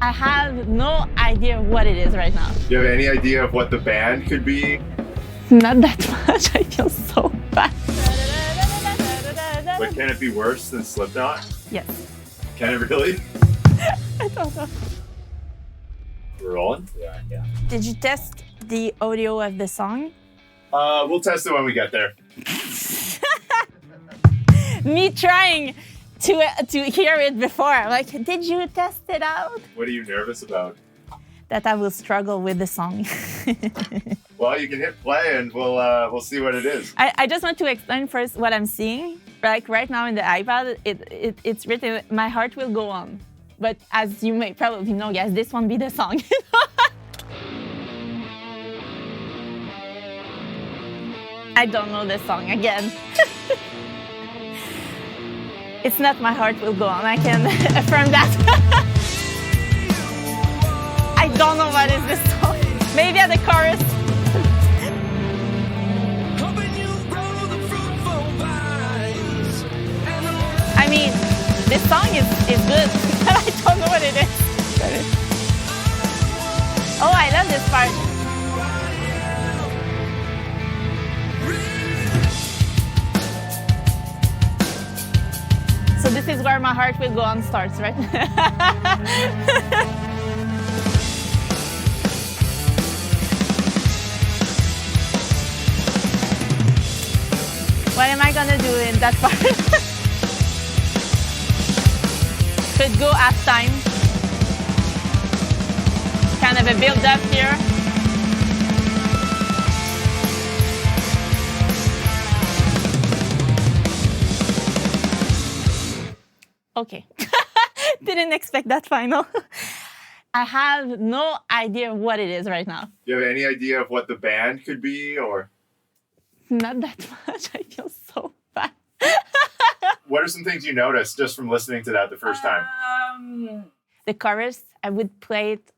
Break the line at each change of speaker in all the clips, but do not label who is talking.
I have no idea what it is right now.
Do you have any idea of what the band could be?
Not that much. I feel so bad.
But can it be worse than Slipknot?
Yes.
Can it really?
I don't know.
We're rolling?
Yeah.
Did you test the audio of the song?
We'll test it when we get there.
Me trying to hear it before. Like, did you test it out?
What are you nervous about?
That I will struggle with the song.
Well, you can hit play and we'll see what it is.
I just want to explain first what I'm seeing. Like right now in the iPad, it's written, "My heart will go on." But as you may probably know, guys, this won't be the song. I don't know this song again. It's not "My heart will go on." I can affirm that. I don't know what is this song. Maybe at the chorus. I mean, this song is good, but I don't know what it is. Oh, I love this part. So this is where "My heart will go on" starts, right? What am I gonna do in that part? Could go half time. Kind of a build up here. Okay. Didn't expect that final. I have no idea what it is right now.
Do you have any idea of what the band could be or?
Not that much. I feel so bad.
What are some things you noticed just from listening to that the first time?
The chorus, I would play it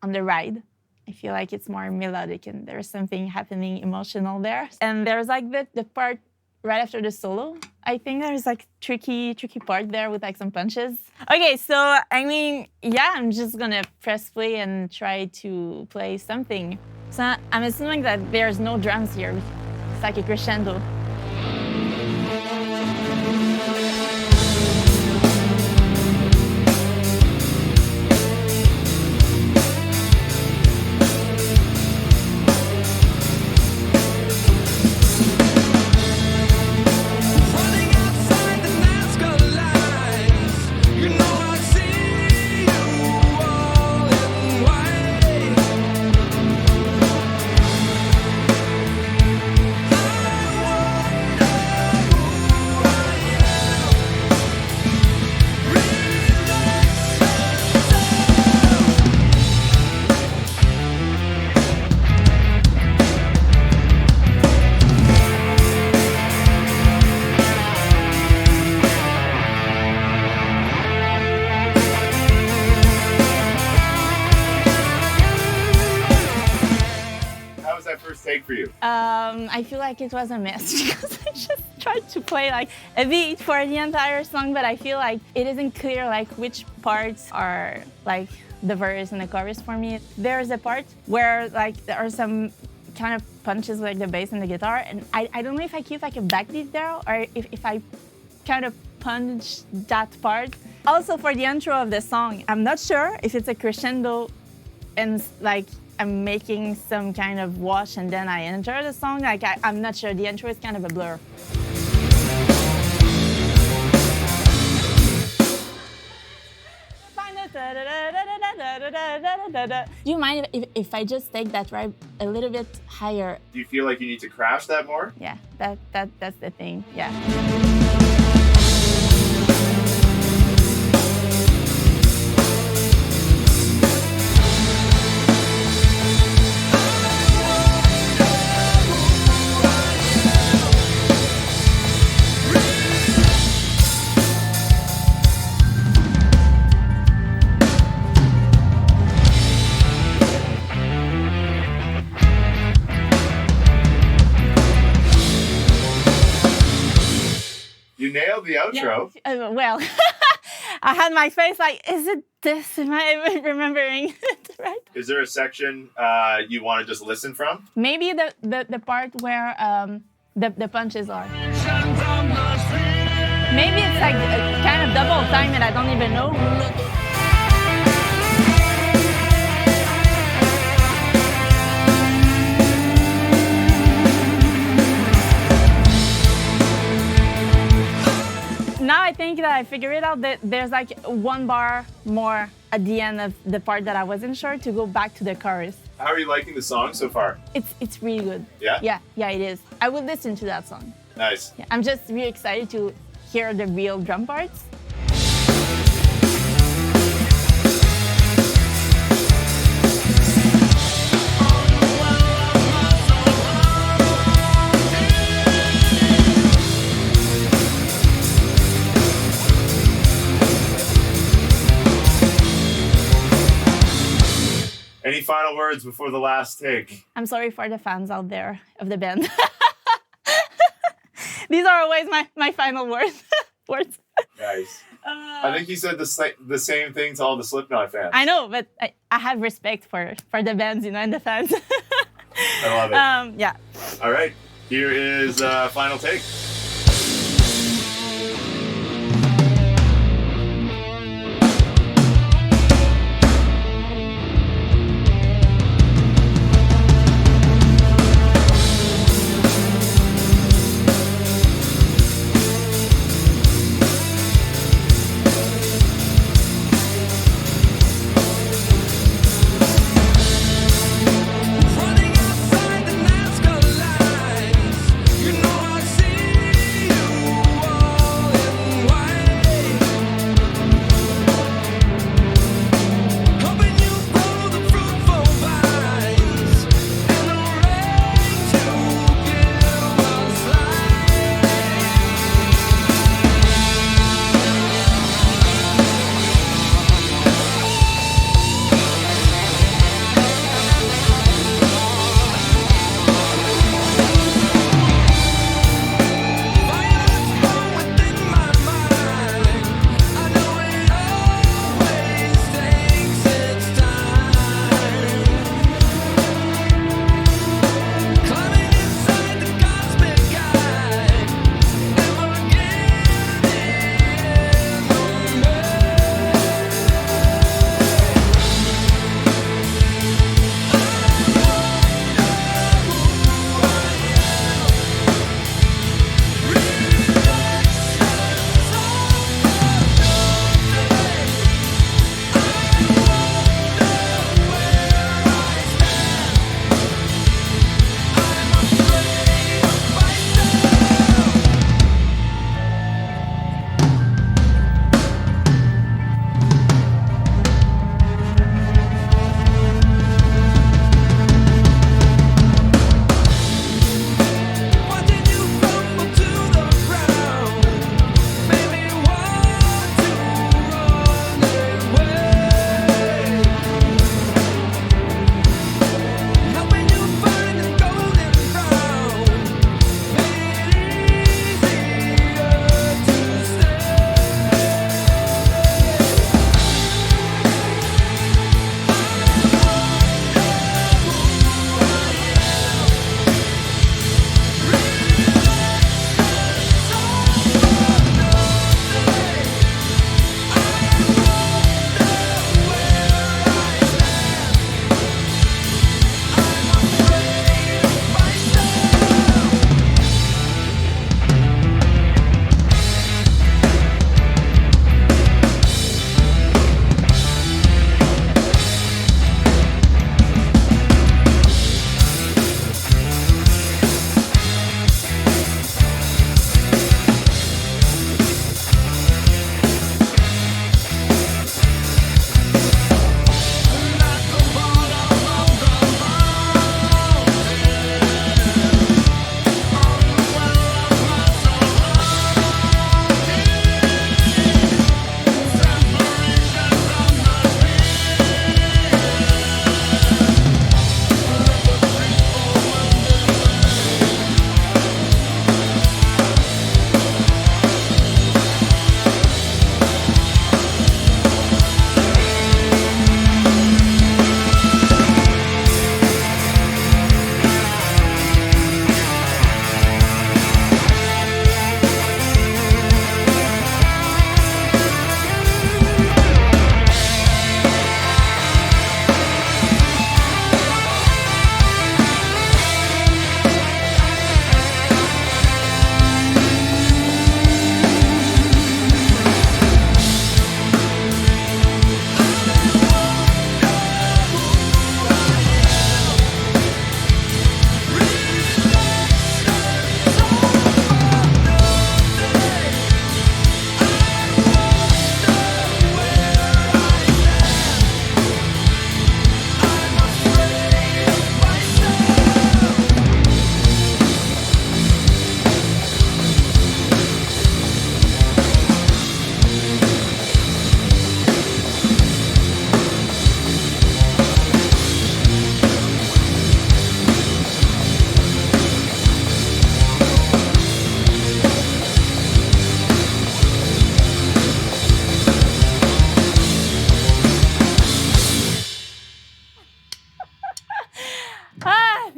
on the ride. I feel like it's more melodic and there's something happening emotional there. And there's like the part right after the solo. I think there's like tricky part there with like some punches. Okay, so I mean, yeah, I'm just gonna press play and try to play something. So I'm assuming that there's no drums here. It's like a crescendo.
Take for you?
I feel like it was a mess because I just tried to play like a beat for the entire song, but I feel like it isn't clear like which parts are like the verse and the chorus for me. There's a part where like there are some kind of punches like the bass and the guitar, and I don't know if I keep like a backbeat there or if I kind of punch that part. Also for the intro of the song, I'm not sure if it's a crescendo and like I'm making some kind of wash and then I enter the song. Like I'm not sure. The intro is kind of a blur. Do you mind if I just take that ride a little bit higher?
Do you feel like you need to crash that more?
Yeah, that's the thing. Yeah.
You nailed the outro.
Yeah, well, I had my face like, is it this? Am I remembering it right?
Is there a section you want to just listen from?
Maybe the part where the punches are. Maybe it's like kind of double time that I don't even know. Now I think that I figured it out that there's like one bar more at the end of the part that I wasn't sure to go back to the chorus.
How are you liking the song so far?
It's really good.
Yeah?
Yeah, it is. I would listen to that song.
Nice.
Yeah, I'm just really excited to hear the real drum parts.
Any final words before the last take?
I'm sorry for the fans out there of the band. These are always my final words.
Nice. I think you said the same thing to all the Slipknot fans.
I know, but I have respect for the bands, you know, and the fans.
I love it.
Yeah.
All right, here is final take.
Running outside the mask of lies. You know I see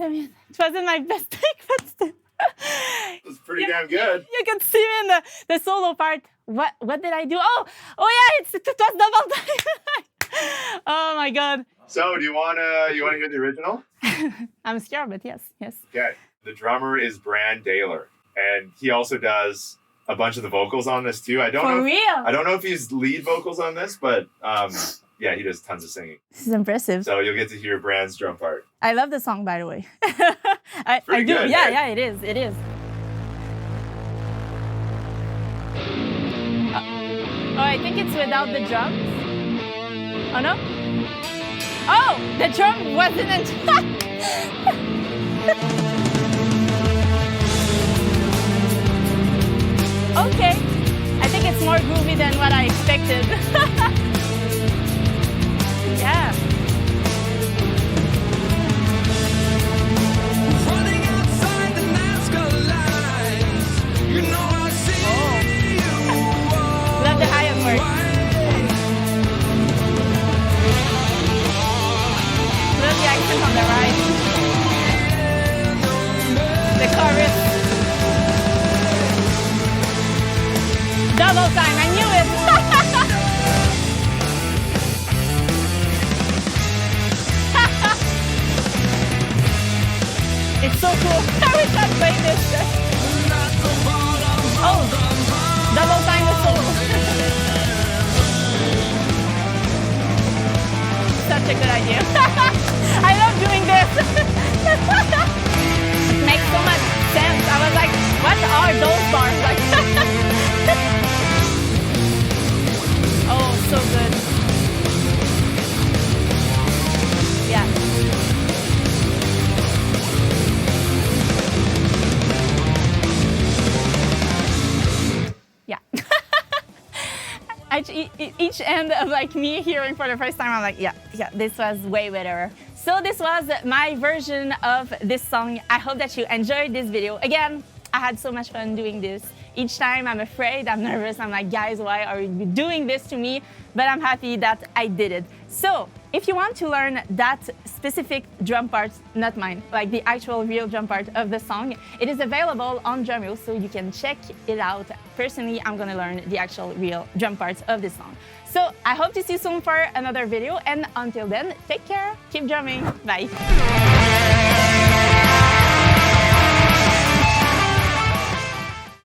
damn it. It wasn't my best take, but still.
It was pretty damn good.
You can see me in the solo part. What did I do? Oh yeah, it was double time. Oh my god.
So do you wanna hear the original?
I'm scared, but yes.
Okay. The drummer is Brand Daler, and he also does a bunch of the vocals on this too. I don't know if he's lead vocals on this, but yeah, he does tons of singing.
This is impressive.
So you'll get to hear Brand's drum part.
I love the song, by the way. I do.
Good,
Yeah,
right?
yeah, it is. It is. Oh, I think it's without the drums. Oh no? Oh, the drum wasn't in. Okay. I think it's more groovy than what I expected. Yeah.
Running outside the Nazca lines, you know I see you.
Love the high part. Love the accent on the right. The chorus. Double time, I knew it! It's so cool. I wish I'd played this. Oh, double time with solo. Such a good idea. I love doing this. It makes so much sense. I was like, what are those bars? Like, oh, so good. Yeah. Yeah. Each end of like me hearing for the first time, I'm like, yeah, this was way better. So this was my version of this song. I hope that you enjoyed this video. Again, I had so much fun doing this. Each time I'm afraid, I'm nervous, I'm like, guys, why are you doing this to me? But I'm happy that I did it. So if you want to learn that specific drum part, not mine, like the actual real drum part of the song, it is available on Drumeo, so you can check it out. Personally, I'm gonna learn the actual real drum parts of this song. So I hope to see you soon for another video, and until then, take care, keep drumming, bye.